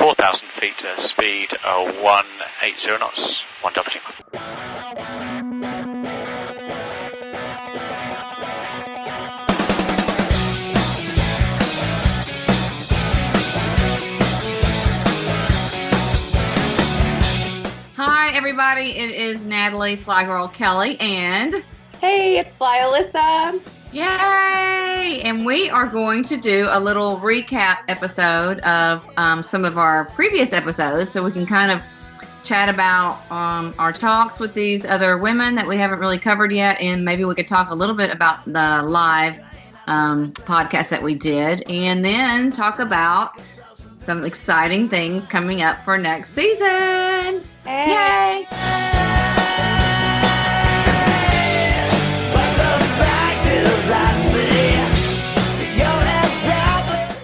4,000 feet, speed 180 knots, 1 double jingle. Hi, everybody. It is Natalie, flyGIRL Kelley, and... Hey, it's Fly Alyssa. Yay! And we are going to do a little recap episode of some of our previous episodes so we can kind of chat about our talks with these other women that we haven't really covered yet, and maybe we could talk a little bit about the live podcast that we did, and then talk about some exciting things coming up for next season. Hey. Yay!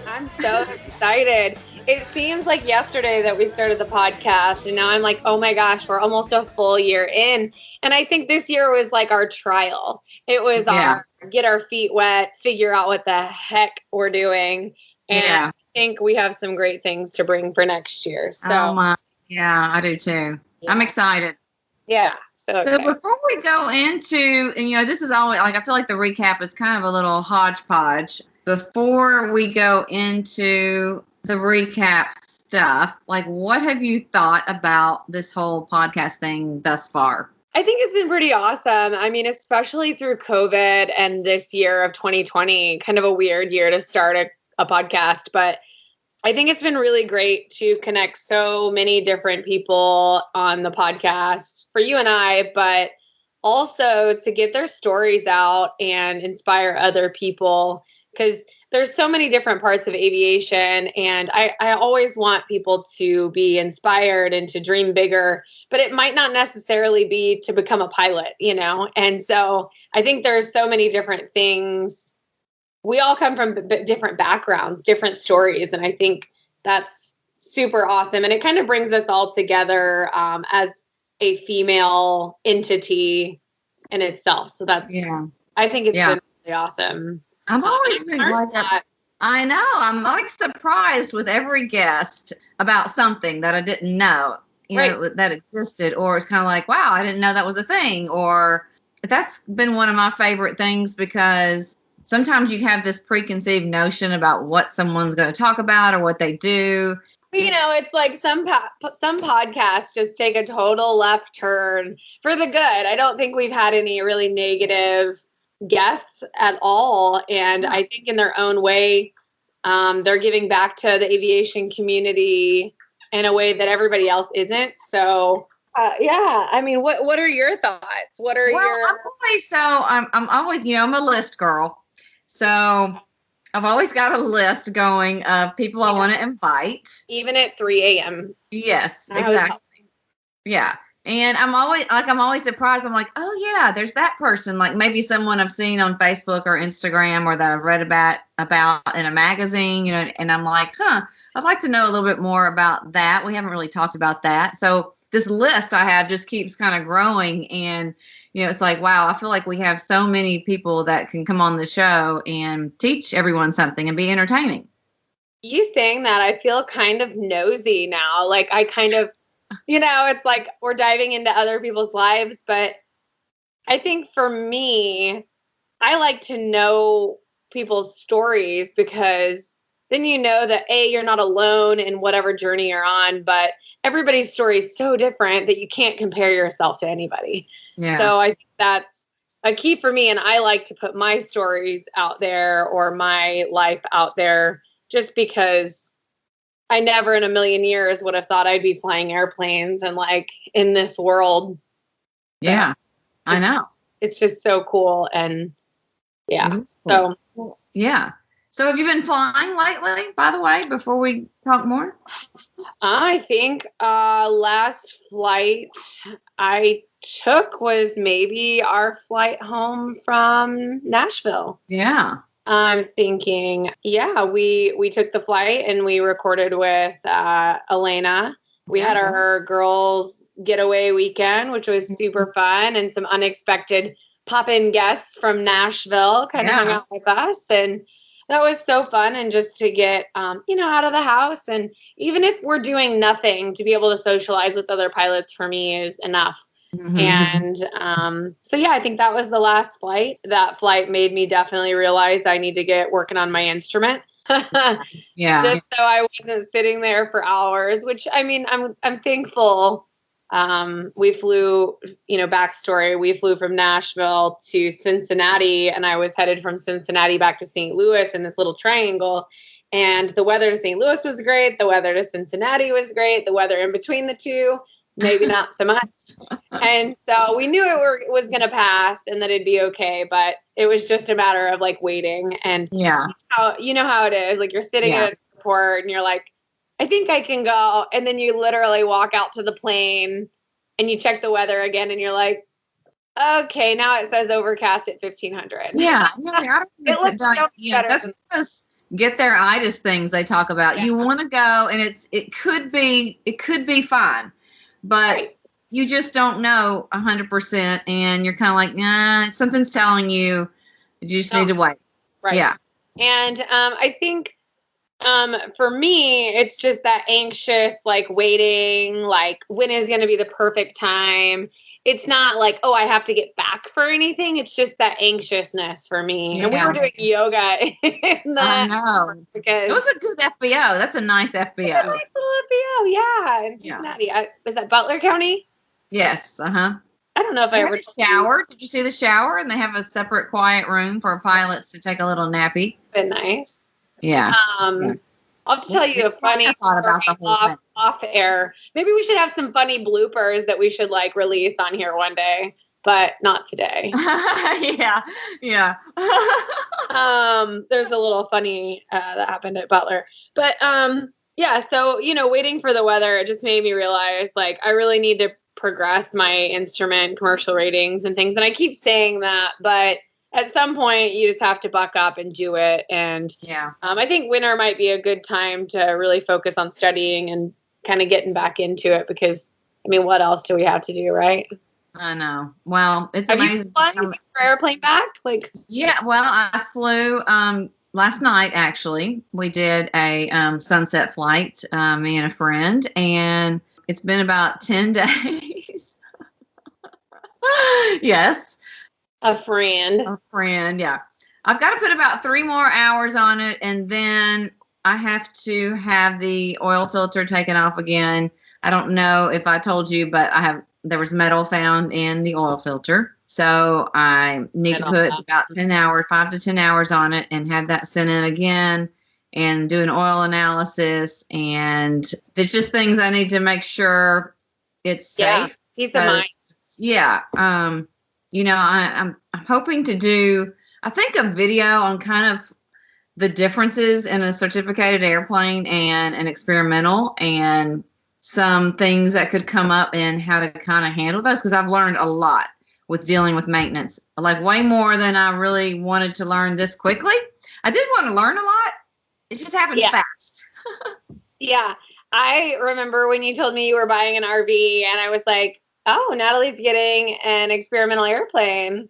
I'm so excited. It seems like yesterday that we started the podcast, and now I'm like, oh my gosh, we're almost a full year in. And I think this year was like our trial. It was our get our feet wet, figure out what the heck we're doing. And I think we have some great things to bring for next year. So yeah, I do too. Yeah. I'm excited. Yeah. So before we go into, and this is always, like, I feel like the recap is kind of a little hodgepodge. Before we go into the recap stuff, like, what have you thought about this whole podcast thing thus far? I think it's been pretty awesome. I mean, especially through COVID and this year of 2020, kind of a weird year to start a podcast, but I think it's been really great to connect so many different people on the podcast for you and I, but also to get their stories out and inspire other people, because there's so many different parts of aviation, and I always want people to be inspired and to dream bigger, but it might not necessarily be to become a pilot, And so I think there's so many different things. We all come from different backgrounds, different stories, and I think that's super awesome. And it kind of brings us all together as a female entity in itself. So that's, I think it's been really awesome. I've always been like that. I know. I'm like surprised with every guest about something that I didn't know, that existed, or it's kind of like, wow, I didn't know that was a thing. Or that's been one of my favorite things, because sometimes you have this preconceived notion about what someone's going to talk about or what they do. It's like some podcasts just take a total left turn for the good. I don't think we've had any really negative guests at all. And I think in their own way, they're giving back to the aviation community in a way that everybody else isn't. So, I mean, what are your thoughts? What are your... I'm always, I'm a list girl. So I've always got a list going of people I want to invite. Even at 3 a.m. Yes, exactly. Yeah. And I'm always surprised. I'm like, oh yeah, there's that person. Like maybe someone I've seen on Facebook or Instagram, or that I've read about in a magazine, and I'm like, I'd like to know a little bit more about that. We haven't really talked about that. So this list I have just keeps kind of growing, and it's like, wow, I feel like we have so many people that can come on the show and teach everyone something and be entertaining. You saying that, I feel kind of nosy now. Like I kind of, it's like we're diving into other people's lives. But I think for me, I like to know people's stories, because then that you're not alone in whatever journey you're on, but everybody's story is so different that you can't compare yourself to anybody. Yeah. So I think that's a key for me. And I like to put my stories out there, or my life out there, just because I never in a million years would have thought I'd be flying airplanes and like in this world. Yeah, I know. It's just so cool. And cool. So, yeah. So have you been flying lately, by the way, before we talk more? I think last flight I took was maybe our flight home from Nashville. Yeah. I'm thinking, we took the flight and we recorded with Elena. We had our girls getaway weekend, which was super fun, and some unexpected pop-in guests from Nashville kind of hung out with us. And that was so fun. And just to get, out of the house. And even if we're doing nothing, to be able to socialize with other pilots for me is enough. Mm-hmm. And so, yeah, I think that was the last flight. That flight made me definitely realize I need to get working on my instrument. Yeah. Just so I wasn't sitting there for hours, which I mean, I'm thankful. We flew, backstory, we flew from Nashville to Cincinnati, and I was headed from Cincinnati back to St. Louis in this little triangle. And the weather to St. Louis was great. The weather to Cincinnati was great. The weather in between the two, maybe not so much. And so we knew it was going to pass and that it'd be okay. But it was just a matter of like waiting. And how it is. Like you're sitting at an airport and you're like, I think I can go. And then you literally walk out to the plane and you check the weather again and you're like, okay, now it says overcast at 1500. Yeah. I don't that's one of those get there itis things they talk about. Yeah. You want to go and it could be fine, but you just don't know 100%. And you're kind of like, nah, something's telling you just need to wait. Right. Yeah. And I think for me, it's just that anxious, like waiting, like when is going to be the perfect time. It's not like, oh, I have to get back for anything. It's just that anxiousness for me. Yeah. And we were doing yoga in I know. Because it was a good FBO. That's a nice FBO. It's a nice little FBO, yeah. In Cincinnati. Was that Butler County? Yes. Uh-huh. I don't know if I ever shower. Did you see the shower? And they have a separate quiet room for pilots to take a little nappy. Been nice. Yeah. I'll have to tell you a funny story off air. Maybe we should have some funny bloopers that we should like release on here one day, but not today. Yeah. There's a little funny that happened at Butler, but yeah. So waiting for the weather, it just made me realize like I really need to progress my instrument commercial ratings and things. And I keep saying that, but at some point you just have to buck up and do it. And I think winter might be a good time to really focus on studying and kind of getting back into it because, I mean, what else do we have to do, right? I know. Well, it's have amazing. You flown your airplane back? Like, yeah, well, I flew last night, actually. We did a sunset flight, me and a friend, and it's been about 10 days. Yes. A friend, yeah. I've got to put about 3 more hours on it, and then I have to have the oil filter taken off again. I don't know if I told you, but there was metal found in the oil filter. So I need to put about 10 hours, 5 to 10 hours on it and have that sent in again and do an oil analysis. And there's just things I need to make sure it's safe. Peace of mind. Yeah. I'm hoping to do, I think, a video on kind of the differences in a certificated airplane and an experimental and some things that could come up and how to kind of handle those because I've learned a lot with dealing with maintenance, like way more than I really wanted to learn this quickly. I did want to learn a lot. It just happened fast. Yeah. I remember when you told me you were buying an RV and I was like, oh, Natalie's getting an experimental airplane.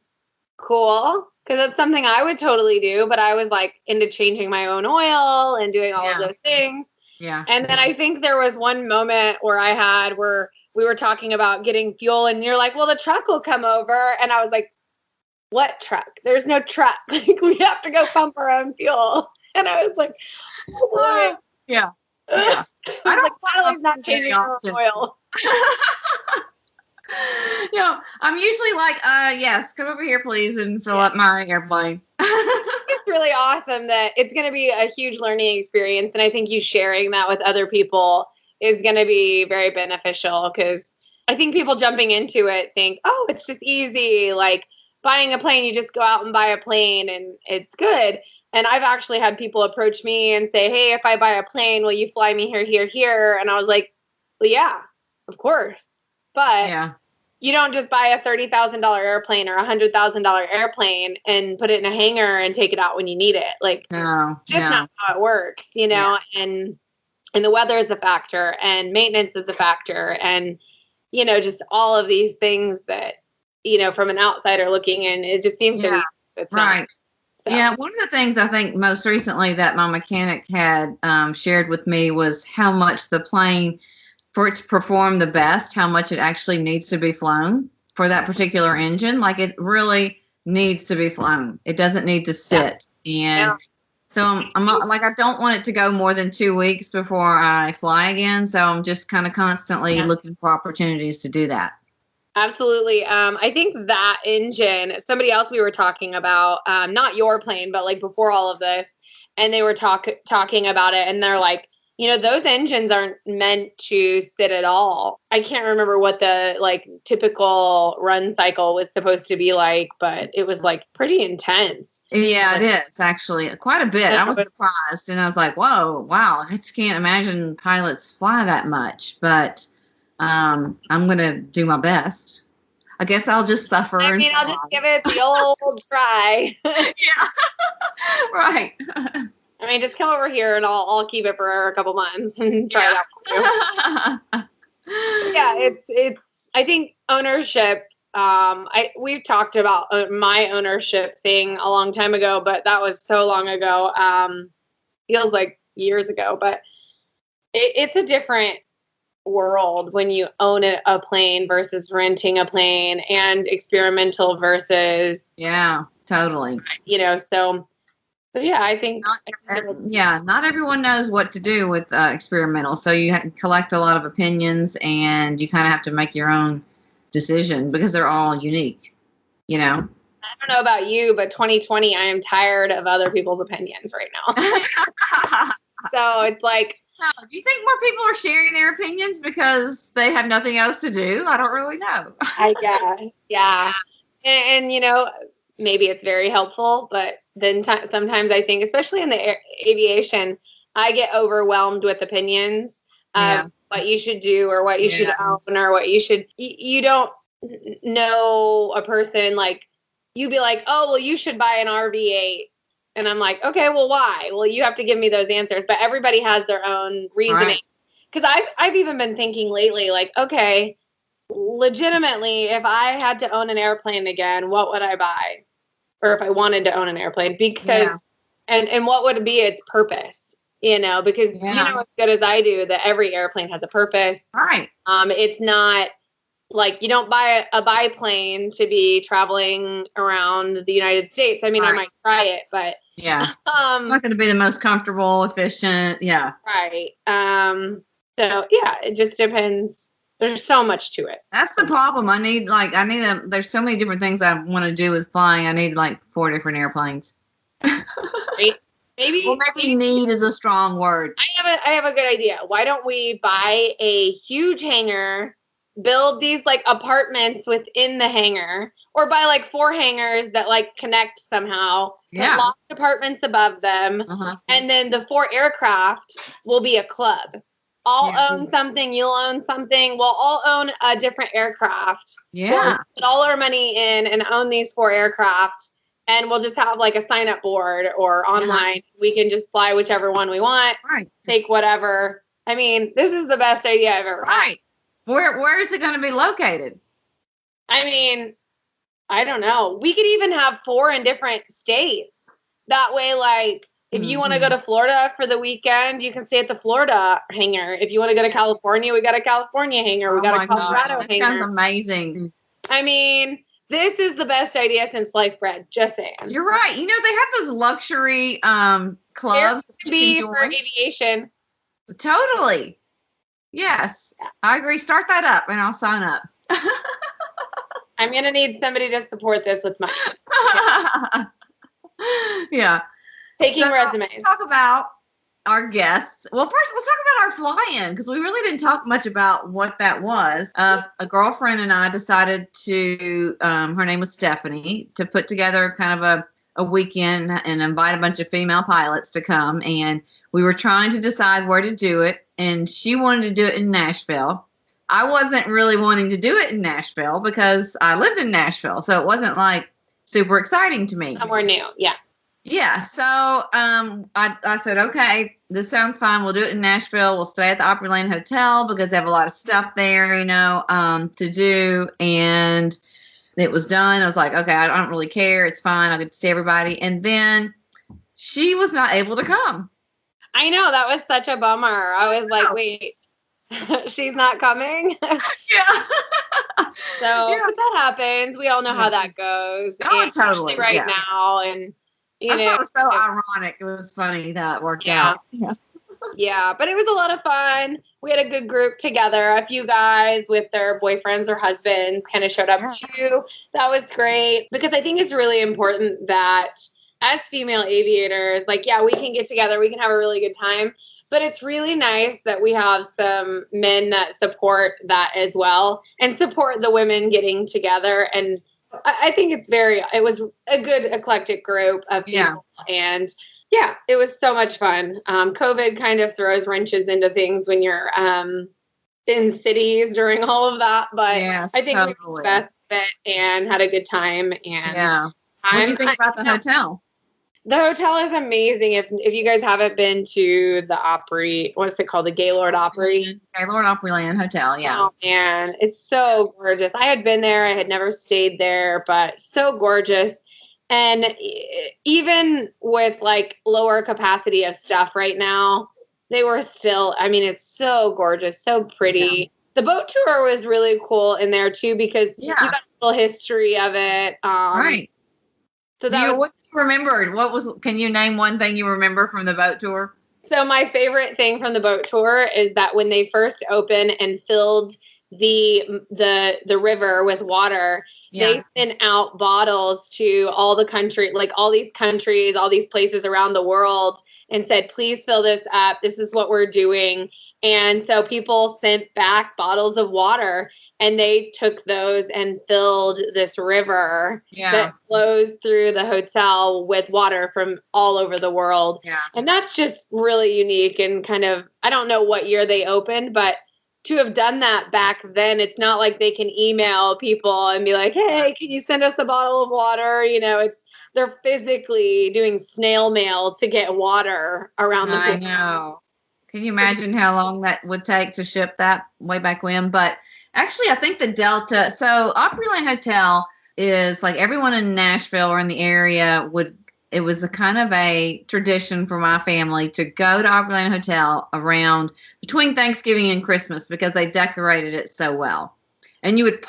Cool. Because that's something I would totally do. But I was like into changing my own oil and doing all of those things. Yeah. And then I think there was one moment where we were talking about getting fuel and you're like, well, the truck will come over. And I was like, what truck? There's no truck. Like we have to go pump our own fuel. And I was like, oh boy. Yeah. I don't like, Natalie's not changing her own oil. I'm usually like, yes, come over here, please, and fill up my airplane. It's really awesome that it's going to be a huge learning experience. And I think you sharing that with other people is going to be very beneficial because I think people jumping into it think, oh, it's just easy. Like buying a plane, you just go out and buy a plane and it's good. And I've actually had people approach me and say, hey, if I buy a plane, will you fly me here? And I was like, well, yeah, of course. But you don't just buy a $30,000 airplane or $100,000 airplane and put it in a hangar and take it out when you need it. Like, not how it works, and the weather is a factor and maintenance is a factor and, just all of these things that, from an outsider looking in, it just seems to be it's right. not. So. Yeah, one of the things I think most recently that my mechanic had shared with me was how much the plane, for it to perform the best, how much it actually needs to be flown for that particular engine. Like, it really needs to be flown. It doesn't need to sit. And so I'm like, I don't want it to go more than 2 weeks before I fly again. So I'm just kind of constantly looking for opportunities to do that. Absolutely. I think that engine, somebody else we were talking about, not your plane, but like before all of this, and they were talking about it, and they're like, those engines aren't meant to sit at all. I can't remember what the like typical run cycle was supposed to be like, but it was like pretty intense. Yeah, it is actually quite a bit. I was surprised, and I was like, "Whoa, wow!" I just can't imagine pilots fly that much, but I'm gonna do my best. I guess I'll just suffer. I mean, I'll just give it the old try. Yeah, right. I mean, just come over here, and I'll keep it for a couple months and try it out for you. Yeah, it's. I think ownership. We've talked about my ownership thing a long time ago, but that was so long ago. Feels like years ago, but it's a different world when you own a plane versus renting a plane, and experimental versus. Yeah, totally. So yeah, I think. Not everyone knows what to do with experimental, so you collect a lot of opinions, and you kind of have to make your own decision because they're all unique, I don't know about you, but 2020, I am tired of other people's opinions right now. So it's like, do you think more people are sharing their opinions because they have nothing else to do? I don't really know. I guess, yeah. And maybe it's very helpful, but then sometimes I think, especially in the aviation, I get overwhelmed with opinions. What you should do or what you should own or what you should, you don't know a person, like you'd be like, oh, well, you should buy an RV8. And I'm like, okay, well, why? Well, you have to give me those answers, but everybody has their own reasoning. Because I've even been thinking lately, like, okay, legitimately, if I had to own an airplane again, what would I buy? Or if I wanted to own an airplane, because, and what would be its purpose? Because you know as good as I do that every airplane has a purpose. Right. It's not like you don't buy a biplane to be traveling around the United States. I mean, I might try it, but it's not going to be the most comfortable, efficient. Yeah. Right. So yeah, it just depends. There's so much to it. That's the problem. There's so many different things I want to do with flying. I need like 4 different airplanes. Right. Maybe need is a strong word. I have a good idea. Why don't we buy a huge hangar, build these like apartments within the hangar, or buy like 4 hangars that like connect somehow, put locked apartments above them, and then the 4 aircraft will be a club. I'll own something, you'll own something. We'll all own a different aircraft. Yeah. We'll put all our money in and own these 4 aircraft. And we'll just have like a sign-up board or online. We can just fly whichever one we want. Right. Take whatever. I mean, this is the best idea I've ever had. Right. Where is it going to be located? I mean, I don't know. We could even have 4 in different states. That way, like, if you want to go to Florida for the weekend, you can stay at the Florida hangar. If you want to go to California, we got a California hangar. We got a Colorado hangar. That sounds amazing. I mean, this is the best idea since sliced bread. Just saying. You're right. They have those luxury clubs. Airbnb for aviation. Totally. Yes. Yeah. I agree. Start that up and I'll sign up. I'm going to need somebody to support this with money. Yeah. Taking resumes. Let's talk about our guests. Well, first, let's talk about our fly-in because we really didn't talk much about what that was. A girlfriend and I decided to, her name was Stephanie, to put together kind of a weekend and invite a bunch of female pilots to come. And we were trying to decide where to do it. And she wanted to do it in Nashville. I wasn't really wanting to do it in Nashville because I lived in Nashville. So it wasn't like super exciting to me. Somewhere new. Yeah. Yeah, so I said, okay, this sounds fine. We'll do it in Nashville. We'll stay at the Opryland Hotel because they have a lot of stuff there, to do. And it was done. I was like, okay, I don't really care. It's fine. I get to see everybody. And then she was not able to come. I know, that was such a bummer. I was like, wait, she's not coming? Yeah. So, Yeah. but that happens. We all know how that goes. Oh, and totally. especially right now. And, I thought it was so ironic. It was funny that it worked out. Yeah. Yeah, but it was a lot of fun. We had a good group together. A few guys with their boyfriends or husbands kind of showed up too. That was great because I think it's really important that as female aviators, like, yeah, we can get together. We can have a really good time. But it's really nice that we have some men that support that as well and support the women getting together. And I think it was a good eclectic group of people. And yeah, it was so much fun. COVID kind of throws wrenches into things when you're in cities during all of that. But I think we made the best of it and had a good time. And what did you think about the hotel? The hotel is amazing. If you guys haven't been to the Opry, what's it called? The Gaylord Opry? Gaylord Opryland Hotel, yeah. Oh, man. It's so gorgeous. I had been there. I had never stayed there, but so gorgeous. And even with like lower capacity of stuff right now, they were still, I mean, it's so gorgeous, so pretty. Yeah. The boat tour was really cool in there too, because you got a little history of it. Right. So that what you remembered? Can you name one thing you remember from the boat tour? So my favorite thing from the boat tour is that when they first opened and filled the river with water, they sent out bottles to all the country, like all these countries, all these places around the world, and said, please fill this up. This is what we're doing. And so people sent back bottles of water, and they took those and filled this river that flows through the hotel with water from all over the world. Yeah. And that's just really unique and kind of, I don't know what year they opened, but to have done that back then, it's not like they can email people and be like, hey, can you send us a bottle of water? You know, they're physically doing snail mail to get water around the pool. I know. Can you imagine how long that would take to ship that way back when? But actually, I think the Delta, so Opryland Hotel is like everyone in Nashville or in the area it was a kind of a tradition for my family to go to Opryland Hotel around between Thanksgiving and Christmas because they decorated it so well. And you would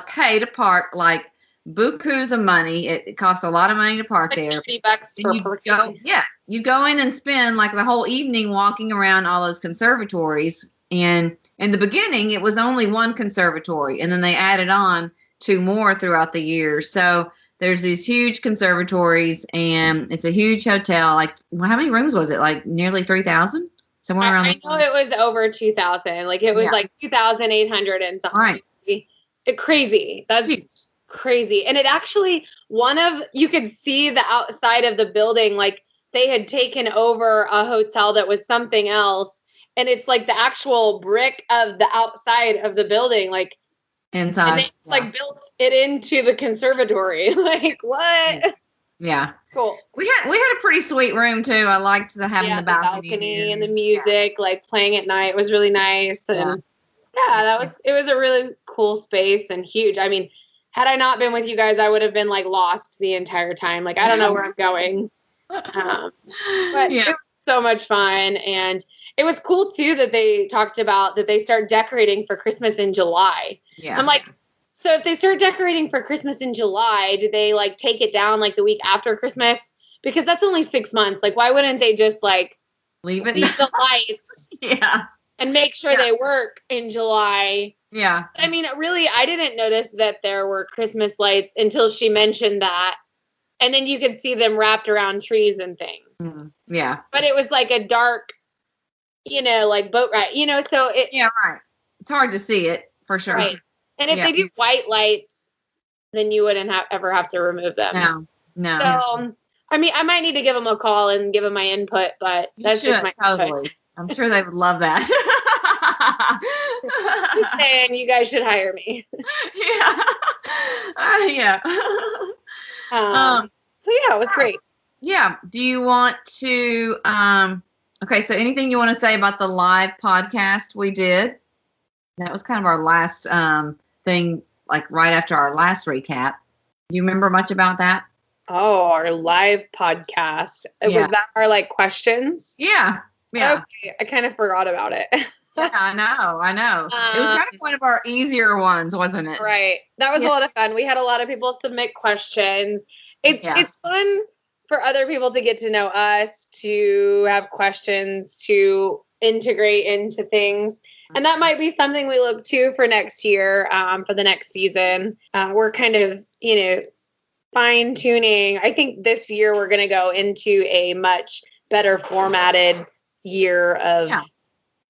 pay to park like bukus of money. It cost a lot of money to park like there. $50 per person. You go in and spend like the whole evening walking around all those conservatories. And in the beginning, it was only one conservatory, and then they added on 2 more throughout the years. So there's these huge conservatories, and it's a huge hotel. Like, well, how many rooms was it? Like nearly 3,000? Somewhere around. I know it was over 2,000. Like it was like 2,800 and something. Right. Crazy. That's huge. Crazy. And it actually, you could see the outside of the building, like they had taken over a hotel that was something else. And it's like the actual brick of the outside of the building, like inside. And they like built it into the conservatory. Like what? Yeah. Cool. We had a pretty sweet room too. I liked having the balcony and the music, like playing at night was really nice. And it was a really cool space and huge. I mean, had I not been with you guys, I would have been like lost the entire time. Like, I don't know where I'm going. But it was so much fun. And it was cool too that they talked about that they start decorating for Christmas in July. Yeah. I'm like, so if they start decorating for Christmas in July, do they like take it down like the week after Christmas? Because that's only 6 months. Like, why wouldn't they just like leave the lights? And make sure they work in July. Yeah. I mean, really, I didn't notice that there were Christmas lights until she mentioned that. And then you could see them wrapped around trees and things. Mm, yeah. But it was like a dark, like boat ride, so it. Yeah, right. It's hard to see it for sure. Right. And if they do white lights, then you wouldn't ever have to remove them. No. So, I mean, I might need to give them a call and give them my input, but that's just my input. I'm sure they would love that. Just saying, you guys should hire me. Yeah. Yeah. So it was great. Yeah. Do you want to? Okay. So, anything you want to say about the live podcast we did? That was kind of our last thing like right after our last recap. Do you remember much about that? Oh, our live podcast. Yeah. Was that our like questions? Yeah. Yeah. Okay, I kind of forgot about it. Yeah, I know. It was kind of one of our easier ones, wasn't it? Right. That was a lot of fun. We had a lot of people submit questions. It's fun for other people to get to know us, to have questions, to integrate into things. And that might be something we look to for next year, for the next season. We're kind of, fine tuning. I think this year we're going to go into a much better formatted year of,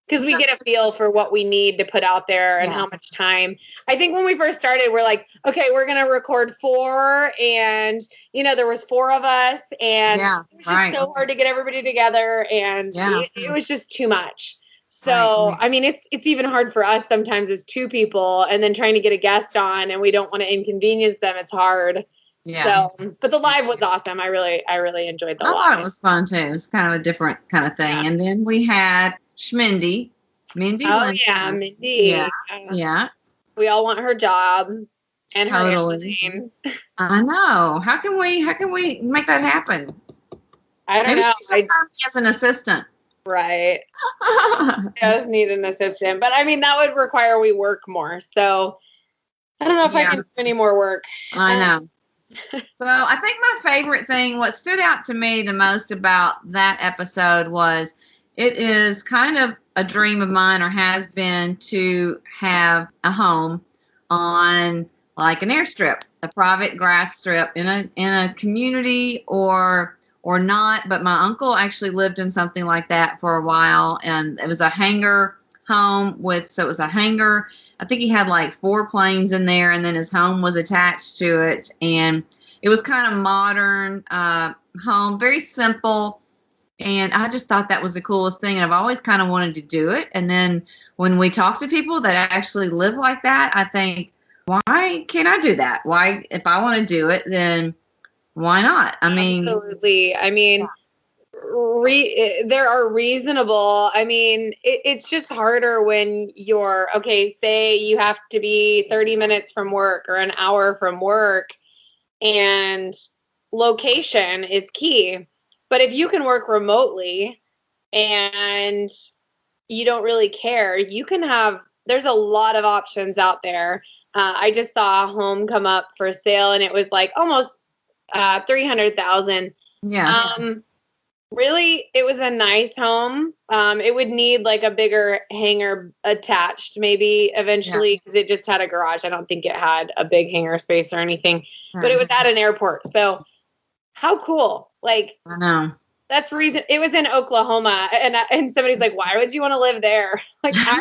because we get a feel for what we need to put out there and how much time. I think when we first started, we're like, okay, we're going to record 4. And, there was 4 of us. And it was just so hard to get everybody together. And it was just too much. So, I mean, it's even hard for us sometimes as 2 people and then trying to get a guest on and we don't want to inconvenience them. It's hard. Yeah. So, but the live was awesome. I really enjoyed the live. I thought it was fun too. It was kind of a different kind of thing. Yeah. And then we had Mindy. Oh yeah, Mindy. Yeah. We all want her job and her name. I know. How can we make that happen? I don't know. Maybe as an assistant. Right. Does need an assistant, but I mean that would require we work more. So I don't know if I can do any more work. I know. So I think my favorite thing, what stood out to me the most about that episode was it is kind of a dream of mine, or has been, to have a home on like an airstrip, a private grass strip in a community or not. But my uncle actually lived in something like that for a while, and it was a hangar home so it was a hangar. I think he had like 4 planes in there, and then his home was attached to it. And it was kind of modern home, very simple. And I just thought that was the coolest thing. And I've always kind of wanted to do it. And then when we talk to people that actually live like that, I think, why can't I do that? Why, if I want to do it, then why not? I mean, absolutely. I mean, there are reasonable. I mean, it's just harder when you're, okay, say you have to be 30 minutes from work or an hour from work, and location is key. But if you can work remotely and you don't really care, you can have, there's a lot of options out there. I just saw a home come up for sale and it was like almost $300,000. Yeah. Really, it was a nice home. It would need like a bigger hangar attached maybe eventually, because it just had a garage. I don't think it had a big hangar space or anything, but it was at an airport. So how cool. Like, I know. That's reason. It was in Oklahoma, and somebody's like, "Why would you want to live there?" Like, I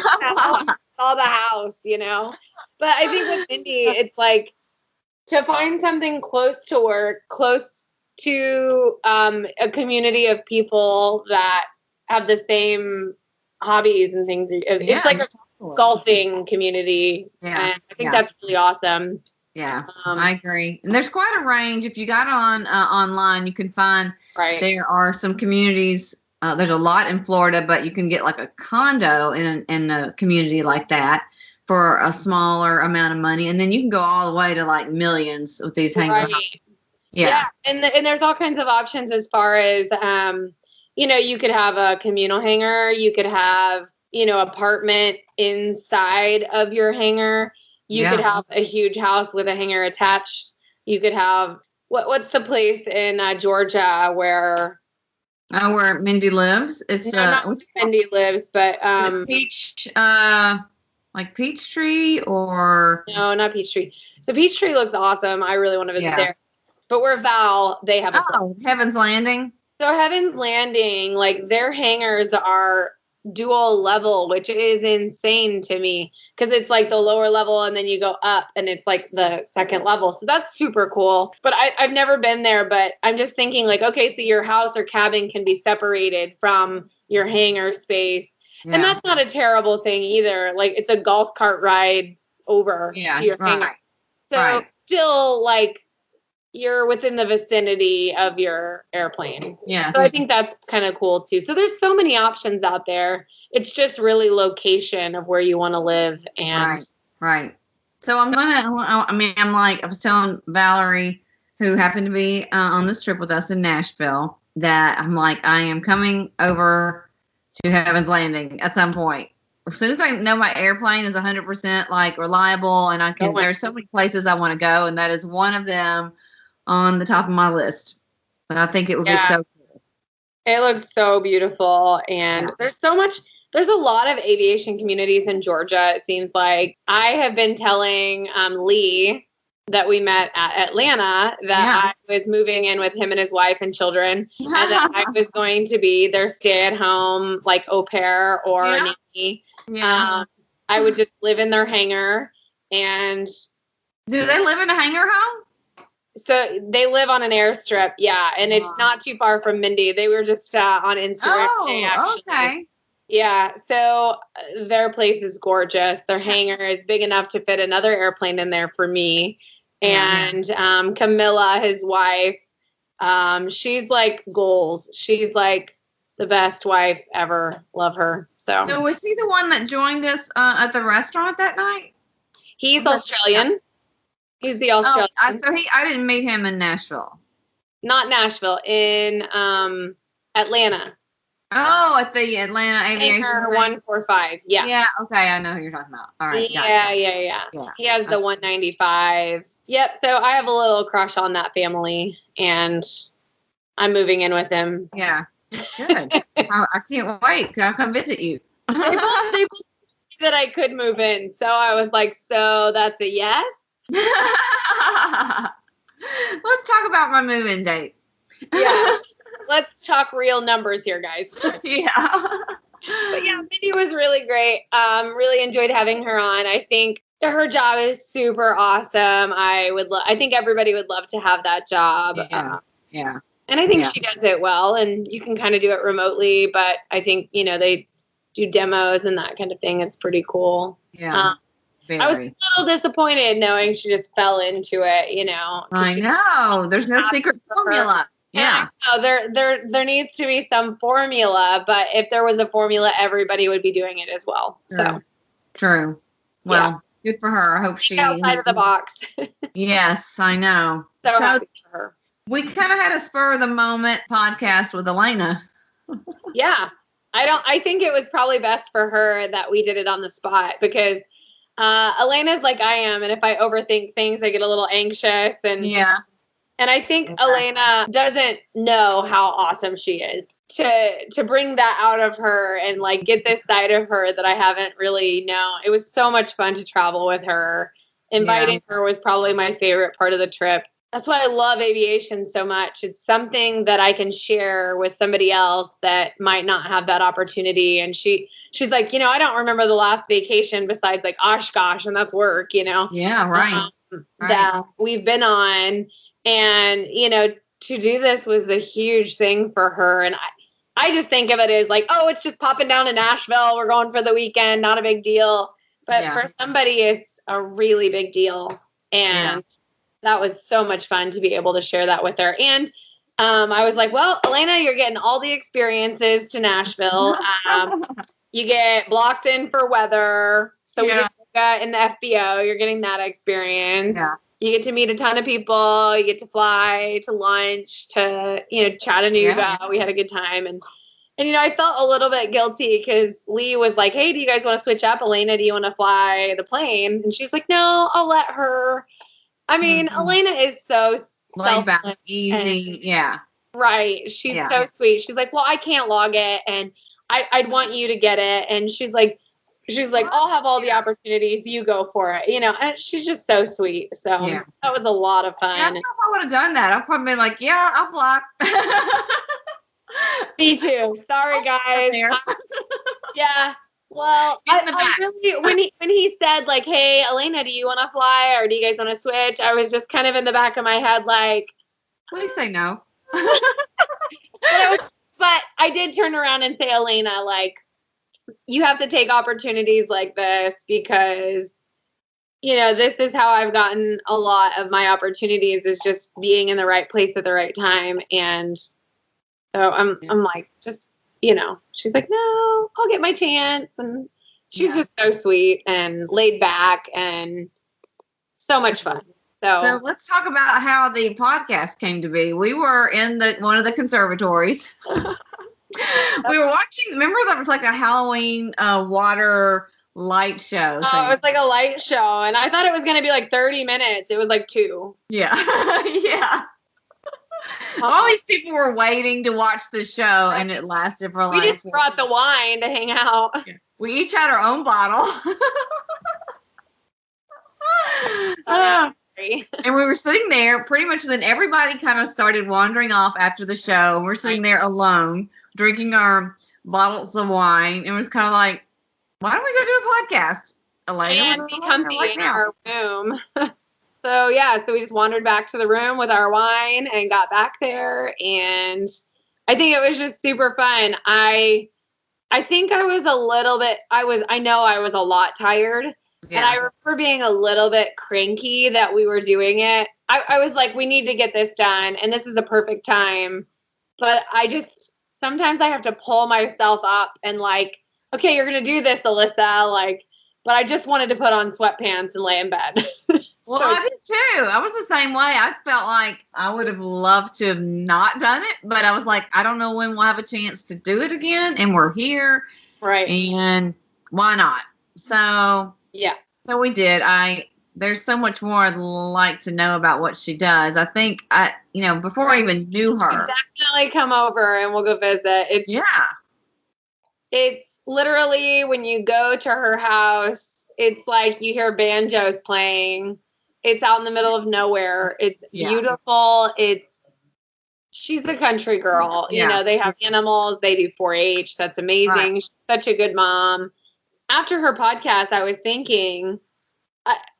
saw the house, But I think with Mindy, it's like to find something close to work, close to a community of people that have the same hobbies and things. It's like a golfing community, and I think that's really awesome. Yeah, I agree. And there's quite a range. If you got on online, you can find there are some communities. There's a lot in Florida, but you can get like a condo in a community like that for a smaller amount of money, and then you can go all the way to like millions with these hangar homes. Yeah, and there's all kinds of options as far as you could have a communal hangar, you could have apartment inside of your hangar. You could have a huge house with a hangar attached. You could have what's the place in Georgia where Mindy lives? It's not where Mindy lives, but Peach, like Peachtree or no, not Peachtree. So Peachtree looks awesome. I really want to visit there. But where Val, they have a place. Heaven's Landing. So Heaven's Landing, like their hangars are dual level, which is insane to me because it's like the lower level and then you go up and it's like the second level. So that's super cool. But I've never been there, but I'm just thinking like, okay, so your house or cabin can be separated from your hangar space. Yeah. And that's not a terrible thing either. Like it's a golf cart ride over to your hangar. So still like you're within the vicinity of your airplane. Yeah. So I think that's kind of cool too. So there's so many options out there. It's just really location of where you want to live. And right. So I'm like, I was telling Valerie, who happened to be on this trip with us in Nashville, that I'm like, I am coming over to Heaven's Landing at some point. As soon as I know my airplane is 100% like reliable and there's so many places I want to go, and that is one of them on the top of my list. But I think it would be so cool. It looks so beautiful, and there's a lot of aviation communities in Georgia, it seems like. I have been telling Lee that we met at Atlanta that I was moving in with him and his wife and children, and that I was going to be their stay-at-home, like, au pair or nanny. Yeah. I would just live in their hangar. And do they live in a hangar home? So they live on an airstrip, and it's not too far from Mindy. They were just on Instagram today, actually. Okay. Yeah, so their place is gorgeous. Their hangar is big enough to fit another airplane in there for me. And Camilla, his wife, she's like goals. She's like the best wife ever. Love her. So was he the one that joined us at the restaurant that night? He's Australian. He's the Australian. I didn't meet him in Nashville. Not Nashville, in Atlanta. Oh, at the Atlanta Aviation. Hangar 145. Yeah. Yeah. Okay, I know who you're talking about. All right. Yeah. He has the 195. Yep. So I have a little crush on that family, and I'm moving in with them. Yeah. Good. I can't wait. I'll come visit you. They both that I could move in, so I was like, so that's a yes. Let's talk about my move-in date. Yeah. Let's talk real numbers here, guys. Yeah. But yeah, Mindy was really great. Really enjoyed having her on. I think her job is super awesome. I think everybody would love to have that job. Yeah. And I think she does it well, and you can kind of do it remotely, but I think, they do demos and that kind of thing. It's pretty cool. Yeah. I was a little disappointed knowing she just fell into it, I know. There's no secret formula. Yeah. There needs to be some formula, but if there was a formula, everybody would be doing it as well. So true. Well, good for her. I hope she outside of the box. Yes, I know. So happy for her. We kind of had a spur of the moment podcast with Elena. Yeah. I think it was probably best for her that we did it on the spot, because Elena's like I am, and if I overthink things, I get a little anxious, and I think Elena doesn't know how awesome she is to bring that out of her and like get this side of her that I haven't really known. It was so much fun to travel with her. Inviting her was probably my favorite part of the trip. That's why I love aviation so much. It's something that I can share with somebody else that might not have that opportunity. And she's like, I don't remember the last vacation besides like Oshkosh, and that's work, Yeah, right. That we've been on. And, to do this was a huge thing for her. And I just think of it as like, oh, it's just popping down to Nashville. We're going for the weekend. Not a big deal. But for somebody, it's a really big deal. And that was so much fun to be able to share that with her. And I was like, well, Elena, you're getting all the experiences to Nashville. You get blocked in for weather. So we did yoga in the FBO. You're getting that experience. Yeah. You get to meet a ton of people. You get to fly to lunch to, Chattanooga. Yeah. We had a good time. And I felt a little bit guilty because Lee was like, hey, do you guys want to switch up? Elena, do you want to fly the plane? And she's like, no, I'll let her. I mean, Elena is so laid back, easy. Yeah. Right. She's so sweet. She's like, well, I can't log it, and I'd want you to get it. And she's like, I'll have all the opportunities. You go for it. And she's just so sweet. So that was a lot of fun. I don't know if I would have done that. I'd probably been like, yeah, I'll fly. Me too. Sorry, guys. Yeah. Well, I really, when he said like, hey, Elena, do you want to fly, or do you guys want to switch? I was just kind of in the back of my head like, please say no. But I did turn around and say, Elena, like, you have to take opportunities like this, because, this is how I've gotten a lot of my opportunities, is just being in the right place at the right time. And so I'm like, just, she's like, no, I'll get my chance. And she's just so sweet and laid back. And so much fun. So let's talk about how the podcast came to be. We were in one of the conservatories. We were watching. Remember that was like a Halloween water light show. Oh, it was like a light show, and I thought it was going to be like 30 minutes. It was like 2. Yeah, yeah. All these people were waiting to watch the show, and it lasted for like. We just brought the wine to hang out. Yeah. We each had our own bottle. And we were sitting there pretty much, then everybody kind of started wandering off after the show. We're sitting there alone, drinking our bottles of wine. And it was kind of like, why don't we go do a podcast, Elena? And be comfy in our room. So we just wandered back to the room with our wine and got back there. And I think it was just super fun. I think I was I know I was a lot tired. Yeah. And I remember being a little bit cranky that we were doing it. I was like, we need to get this done, and this is a perfect time. But sometimes I have to pull myself up and like, okay, you're going to do this, Alyssa. Like, but I just wanted to put on sweatpants and lay in bed. Well, I did too. I was the same way. I felt like I would have loved to have not done it, but I was like, I don't know when we'll have a chance to do it again, and we're here. Right. And why not? So... yeah. So we did. There's so much more I'd like to know about what she does. I think before I even knew her. Definitely come over and we'll go visit. It's literally when you go to her house, it's like you hear banjos playing. It's out in the middle of nowhere. It's beautiful. She's a country girl. Yeah. You know, they have animals. They do 4-H. That's amazing. Right. She's such a good mom. After her podcast, I was thinking,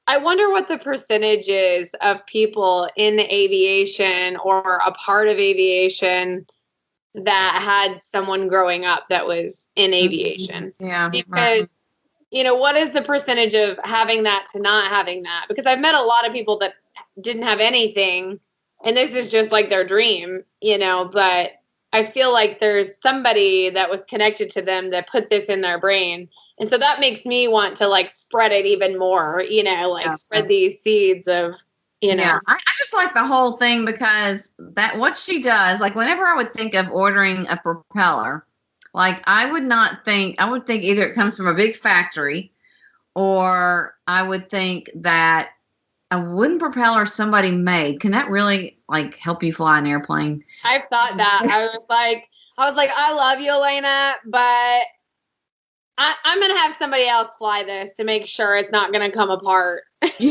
I wonder what the percentage is of people in aviation or a part of aviation that had someone growing up that was in aviation. Yeah. Because, what is the percentage of having that to not having that? Because I've met a lot of people that didn't have anything, and this is just like their dream, but I feel like there's somebody that was connected to them that put this in their brain. And so that makes me want to like spread it even more, spread these seeds of, Yeah, I just like the whole thing because what she does, like whenever I would think of ordering a propeller, like I would think either it comes from a big factory or I would think that a wooden propeller somebody made. Can that really like help you fly an airplane? I've thought that. I was like, I love you, Elena, but I'm going to have somebody else fly this to make sure it's not going to come apart. Yeah.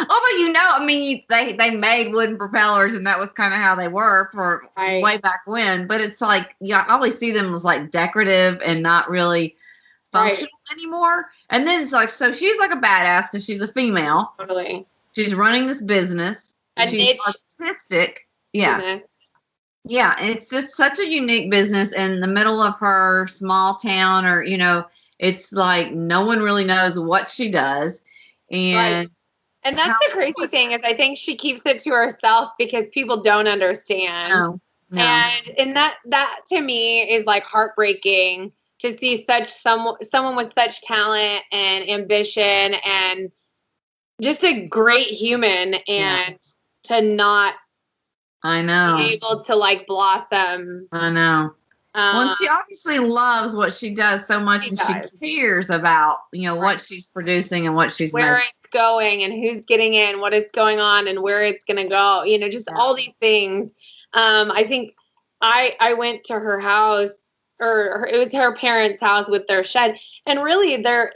Although, they made wooden propellers and that was kind of how they were for way back when. But it's like, I always see them as like decorative and not really functional anymore. And then it's like, so she's like a badass because she's a female. Totally. She's running this business. She's artistic. Yeah. Business. Yeah, it's just such a unique business in the middle of her small town or, it's like no one really knows what she does. And and that's the crazy thing is I think she keeps it to herself because people don't understand. No. And that to me is like heartbreaking to see someone with such talent and ambition and just a great human and to not I know. Be able to like blossom. I know. Well, she obviously loves what she does so much, and she cares about what she's producing and what she's where it's going and who's getting in, what is going on, and where it's gonna go. Just all these things. I think I went to her house, or it was her parents' house with their shed, and really their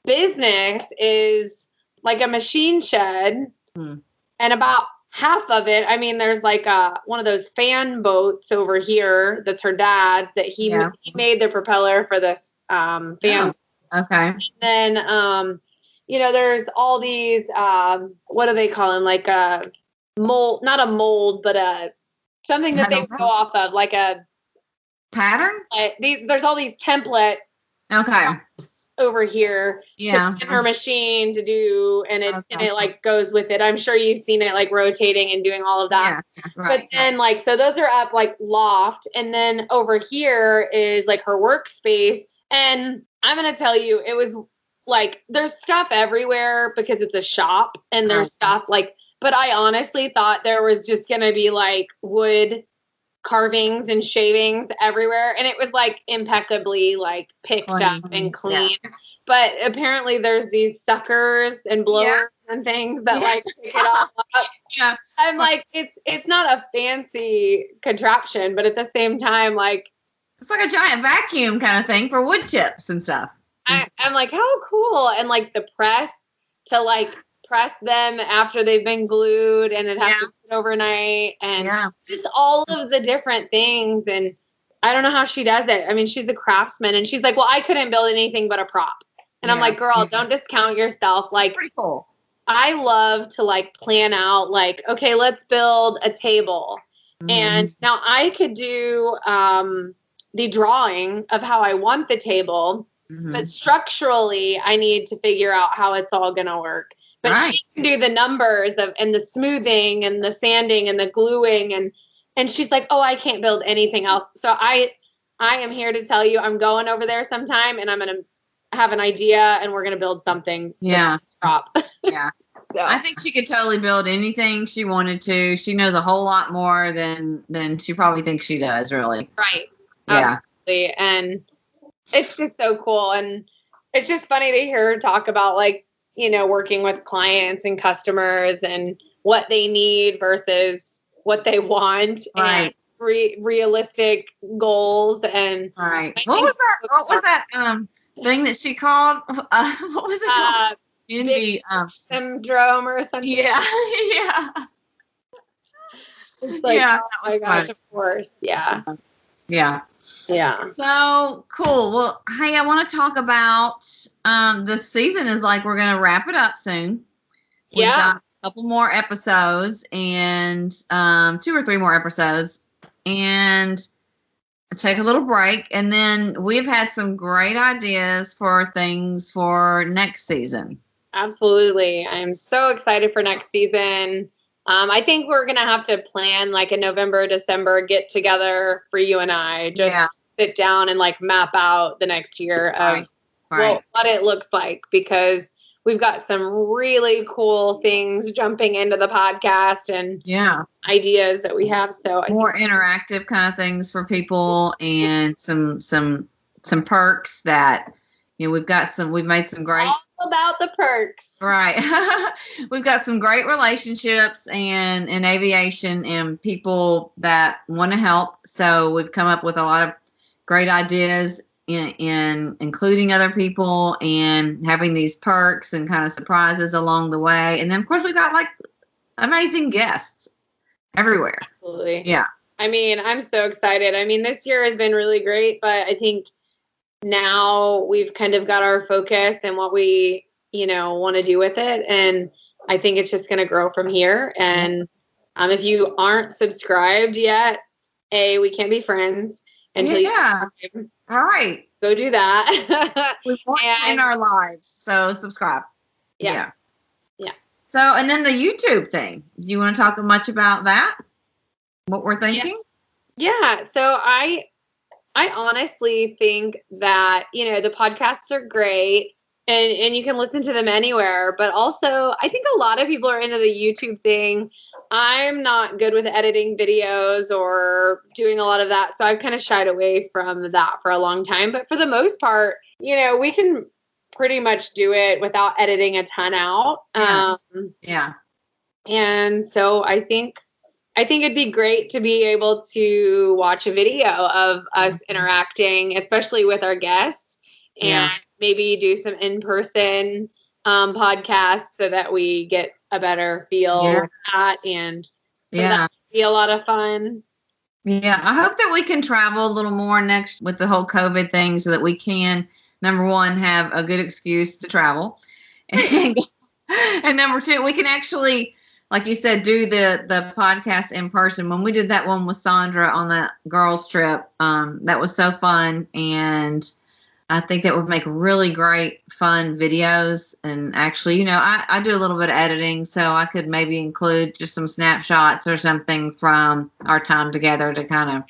business is like a machine shed, and about half of it, there's like one of those fan boats over here that's her dad's that he made the propeller for this fan. Oh, okay. And then, there's all these, what do they call them? Like a mold, not a mold, but something that they go off of, like a pattern? There's all these template over here in her machine to do, and it like goes with it. I'm sure you've seen it like rotating and doing all of that. Yeah, right. But then so those are up like loft, and then over here is like her workspace. And I'm gonna tell you, it was like there's stuff everywhere because it's a shop and there's stuff like, but I honestly thought there was just going to be like wood carvings and shavings everywhere. And it was like impeccably like picked up and clean. Yeah. But apparently there's these suckers and blowers and things that like pick it all up. Yeah. I'm like, it's not a fancy contraption, but at the same time, like, it's like a giant vacuum kind of thing for wood chips and stuff. I'm like, how cool. And like the press to like press them after they've been glued and it has to sit overnight and just all of the different things. And I don't know how she does it. I mean, she's a craftsman and she's like, well, I couldn't build anything but a prop. And I'm like, girl, don't discount yourself. Like, pretty cool. I love to like plan out like, okay, let's build a table. And now I could do the drawing of how I want the table, but structurally I need to figure out how it's all going to work. But she can do the numbers and the smoothing and the sanding and the gluing and she's like, oh, I can't build anything else. So I am here to tell you I'm going over there sometime and I'm going to have an idea and we're going to build something. Yeah. Prop. Yeah. So. I think she could totally build anything she wanted to. She knows a whole lot more than she probably thinks she does, really. Right. Yeah. Absolutely. And it's just so cool. And it's just funny to hear her talk about like, you know, working with clients and customers and what they need versus what they want. Right. And realistic goals. And right. What was that thing that she called? What was it called? Envy syndrome or something. Yeah. Yeah. It's like, oh my gosh, of course. Yeah. Yeah. Yeah. So cool. Well, hey, I want to talk about the season is like we're gonna wrap it up soon. We've got a couple more episodes and 2 or 3 more episodes and take a little break, and then we've had some great ideas for things for next season. Absolutely. I'm so excited for next season. I think we're going to have to plan like a November, December get together for you and I. Just sit down and like map out the next year of what it looks like, because we've got some really cool things jumping into the podcast and ideas that we have. So more interactive kind of things for people and some perks that, you know, we've made some great. All about the perks. Right. We've got some great relationships and in aviation and people that want to help. So we've come up with a lot of great ideas in including other people and having these perks and kind of surprises along the way. And then, of course, we've got like amazing guests everywhere. Absolutely. Yeah. I mean, I'm so excited. I mean, this year has been really great, but I think now we've kind of got our focus and what we, you know, want to do with it. And I think it's just going to grow from here. And if you aren't subscribed yet, we can't be friends until you subscribe. All right. Go do that. We want you in our lives. So subscribe. Yeah. So, and then the YouTube thing. Do you want to talk much about that? What we're thinking? Yeah. So I honestly think that, you know, the podcasts are great and you can listen to them anywhere, but also I think a lot of people are into the YouTube thing. I'm not good with editing videos or doing a lot of that, so I've kind of shied away from that for a long time. But for the most part, you know, we can pretty much do it without editing a ton out. And so I think it'd be great to be able to watch a video of us interacting, especially with our guests, and maybe do some in-person podcasts so that we get a better feel of that, and that would be a lot of fun. Yeah, I hope that we can travel a little more next with the whole COVID thing so that we can, number one, have a good excuse to travel. And number two, we can actually, like you said, do the podcast in person. When we did that one with Sandra on that girls trip, that was so fun. And I think that would make really great, fun videos. And actually, you know, I do a little bit of editing, so I could maybe include just some snapshots or something from our time together to kind of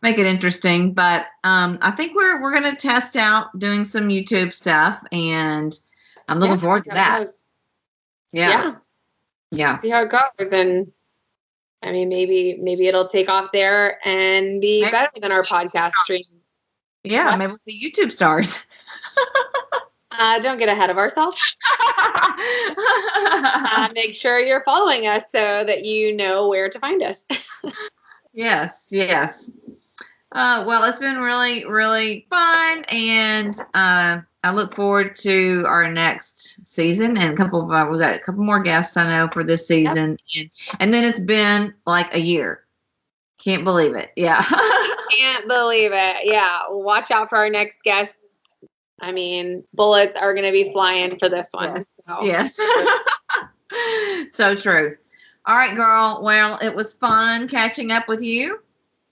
make it interesting. But I think we're going to test out doing some YouTube stuff, and I'm looking forward to that. Yeah. See how it goes, and I mean, maybe it'll take off there and be better than our podcast stream. Yeah, maybe we'll be YouTube stars. Don't get ahead of ourselves. Make sure you're following us so that you know where to find us. Yes. Well, it's been really, really fun, and I look forward to our next season, and we've got a couple more guests I know for this season, and then it's been like a year. Can't believe it. Yeah. Can't believe it. Yeah. Watch out for our next guest. I mean, bullets are going to be flying for this one. Yes. So true. All right, girl. Well, it was fun catching up with you,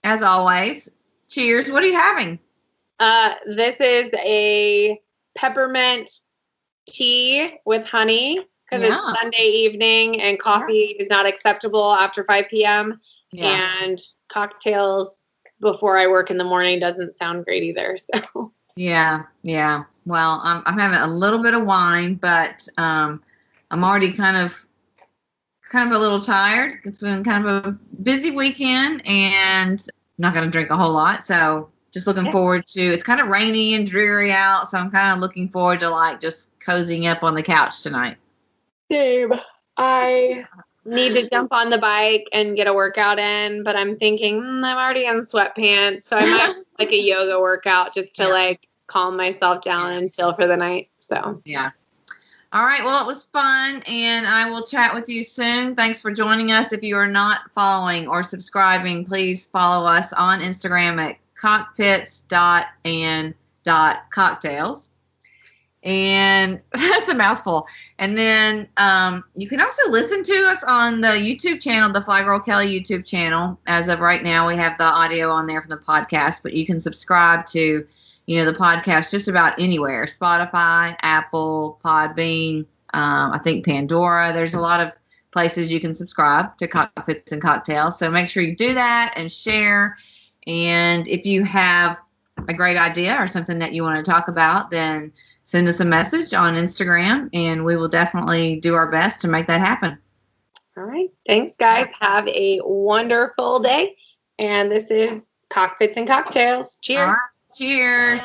as always. Cheers. What are you having? This is a peppermint tea with honey because it's Sunday evening and coffee is not acceptable after 5 p.m. And cocktails before I work in the morning doesn't sound great either. So yeah. Well, I'm having a little bit of wine, but I'm already kind of a little tired. It's been kind of a busy weekend, and I'm not going to drink a whole lot. So just looking forward to, it's kind of rainy and dreary out. So I'm kind of looking forward to like just cozying up on the couch tonight. Same. I need to jump on the bike and get a workout in, but I'm thinking I'm already in sweatpants. So I might like a yoga workout just to like calm myself down and chill for the night. So yeah. All right. Well, it was fun, and I will chat with you soon. Thanks for joining us. If you are not following or subscribing, please follow us on Instagram at cockpits.and.cocktails. And that's a mouthful. And then you can also listen to us on the YouTube channel, the flyGIRL Kelley YouTube channel. As of right now, we have the audio on there from the podcast, but you can subscribe to the podcast just about anywhere. Spotify, Apple, Podbean, I think Pandora. There's a lot of places you can subscribe to Cockpits and Cocktails. So make sure you do that and share. And if you have a great idea or something that you want to talk about, then send us a message on Instagram, and we will definitely do our best to make that happen. All right. Thanks, guys. Have a wonderful day. And this is Cockpits and Cocktails. Cheers. Cheers.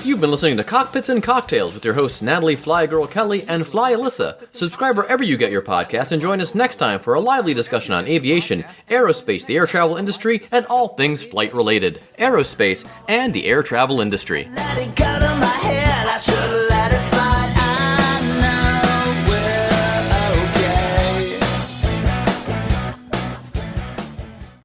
You've been listening to Cockpits and Cocktails with your hosts Natalie flyGIRL Kelley and Fly Alyssa. Subscribe wherever you get your podcasts and join us next time for a lively discussion on aviation, aerospace, the air travel industry, and all things flight related. Aerospace and the air travel industry. Let it go to my head, I should let it